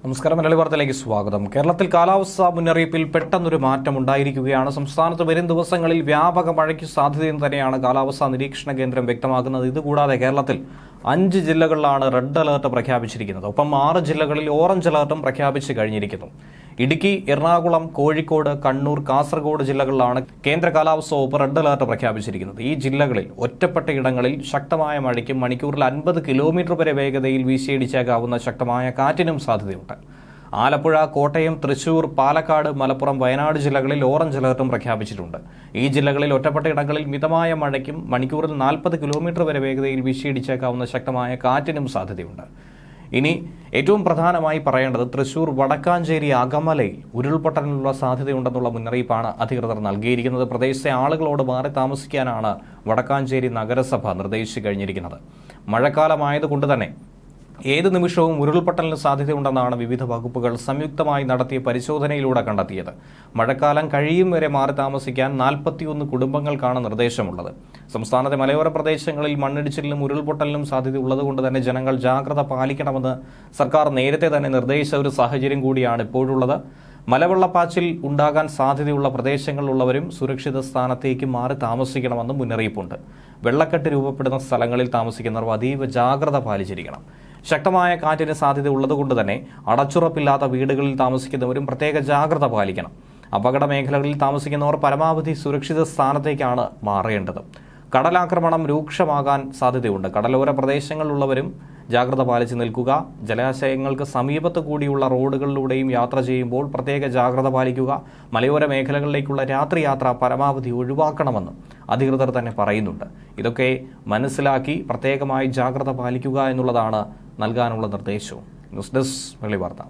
നമസ്കാരം. മലയാളി വാർത്തയിലേക്ക് സ്വാഗതം. കേരളത്തിൽ കാലാവസ്ഥാ മുന്നറിയിപ്പിൽ പെട്ടെന്നൊരു മാറ്റം ഉണ്ടായിരിക്കുകയാണ്. സംസ്ഥാനത്ത് വരും ദിവസങ്ങളിൽ വ്യാപക മഴയ്ക്ക് സാധ്യതയെന്ന് തന്നെയാണ് കാലാവസ്ഥാ നിരീക്ഷണ കേന്ദ്രം വ്യക്തമാക്കുന്നത്. ഇതുകൂടാതെ കേരളത്തിൽ 5 ജില്ലകളിലാണ് റെഡ് അലർട്ട് പ്രഖ്യാപിച്ചിരിക്കുന്നത്. ഒപ്പം 6 ജില്ലകളിൽ ഓറഞ്ച് അലർട്ടും പ്രഖ്യാപിച്ചു കഴിഞ്ഞിരിക്കുന്നു. ഇടുക്കി, എറണാകുളം, കോഴിക്കോട്, കണ്ണൂർ, കാസർഗോഡ് ജില്ലകളിലാണ് കേന്ദ്ര കാലാവസ്ഥാ വകുപ്പ് റെഡ് അലർട്ട് പ്രഖ്യാപിച്ചിരിക്കുന്നത്. ഈ ജില്ലകളിൽ ഒറ്റപ്പെട്ട ഇടങ്ങളിൽ ശക്തമായ മഴയ്ക്കും മണിക്കൂറിൽ 50 കിലോമീറ്റർ വരെ വേഗതയിൽ വീശിയടിച്ചേക്കാവുന്ന ശക്തമായ കാറ്റിനും സാധ്യതയുണ്ട്. ആലപ്പുഴ, കോട്ടയം, തൃശൂർ, പാലക്കാട്, മലപ്പുറം, വയനാട് ജില്ലകളിൽ ഓറഞ്ച് അലർട്ടും പ്രഖ്യാപിച്ചിട്ടുണ്ട്. ഈ ജില്ലകളിൽ ഒറ്റപ്പെട്ട ഇടങ്ങളിൽ മിതമായ മഴയ്ക്കും മണിക്കൂറിൽ 40 കിലോമീറ്റർ വരെ വേഗതയിൽ വീശിയടിച്ചേക്കാവുന്ന ശക്തമായ കാറ്റിനും സാധ്യതയുണ്ട്. ഇനി ഏറ്റവും പ്രധാനമായി പറയേണ്ടത് തൃശൂർ വടക്കാഞ്ചേരി അകമലയിൽ ഉരുൾപൊട്ടലിനുള്ള സാധ്യതയുണ്ടെന്നുള്ള മുന്നറിയിപ്പാണ് അധികൃതർ നൽകിയിരിക്കുന്നത്. പ്രദേശത്തെ ആളുകളോട് മാറി താമസിക്കാനാണ് വടക്കാഞ്ചേരി നഗരസഭ നിർദ്ദേശിച്ചു കഴിഞ്ഞിരിക്കുന്നത്. മഴക്കാലമായതുകൊണ്ട് തന്നെ ഏത് നിമിഷവും ഉരുൾപൊട്ടലിന് സാധ്യതയുണ്ടെന്നാണ് വിവിധ വകുപ്പുകൾ സംയുക്തമായി നടത്തിയ പരിശോധനയിലൂടെ കണ്ടെത്തിയത്. മഴക്കാലം കഴിയും വരെ മാറി താമസിക്കാൻ 41 കുടുംബങ്ങൾക്കാണ് നിർദ്ദേശമുള്ളത്. സംസ്ഥാനത്തെ മലയോര പ്രദേശങ്ങളിൽ മണ്ണിടിച്ചിലിനും ഉരുൾപൊട്ടലിനും സാധ്യതയുള്ളതുകൊണ്ട് തന്നെ ജനങ്ങൾ ജാഗ്രത പാലിക്കണമെന്ന് സർക്കാർ നേരത്തെ തന്നെ നിർദ്ദേശിച്ച ഒരു സാഹചര്യം കൂടിയാണ് ഇപ്പോഴുള്ളത്. മലവെള്ളപ്പാച്ചിൽ ഉണ്ടാകാൻ സാധ്യതയുള്ള പ്രദേശങ്ങളിലുള്ളവരും സുരക്ഷിത സ്ഥാനത്തേക്ക് മാറി താമസിക്കണമെന്നും മുന്നറിയിപ്പുണ്ട്. വെള്ളക്കെട്ട് രൂപപ്പെടുന്ന സ്ഥലങ്ങളിൽ താമസിക്കുന്നവർ അതീവ ജാഗ്രത പാലിച്ചിരിക്കണം. ശക്തമായ കാറ്റിന് സാധ്യത ഉള്ളതുകൊണ്ട് തന്നെ അടച്ചുറപ്പില്ലാത്ത വീടുകളിൽ താമസിക്കുന്നവരും പ്രത്യേക ജാഗ്രത പാലിക്കണം. അപകട മേഖലകളിൽ താമസിക്കുന്നവർ പരമാവധി സുരക്ഷിത സ്ഥാനത്തേക്കാണ് മാറേണ്ടത്. കടലാക്രമണം രൂക്ഷമാകാൻ സാധ്യതയുണ്ട്. കടലോര പ്രദേശങ്ങളിലുള്ളവരും ജാഗ്രത പാലിച്ചു നിൽക്കുക. ജലാശയങ്ങൾക്ക് സമീപത്ത് കൂടിയുള്ള റോഡുകളിലൂടെയും യാത്ര ചെയ്യുമ്പോൾ പ്രത്യേക ജാഗ്രത പാലിക്കുക. മലയോര മേഖലകളിലേക്കുള്ള രാത്രിയാത്ര പരമാവധി ഒഴിവാക്കണമെന്ന് അധികൃതർ തന്നെ പറയുന്നുണ്ട്. ഇതൊക്കെ മനസ്സിലാക്കി പ്രത്യേകമായി ജാഗ്രത പാലിക്കുക എന്നുള്ളതാണ് നൽകാനുള്ള നിർദ്ദേശവും. ന്യൂസ് ഡെസ്ക് മലയാളി വാർത്ത.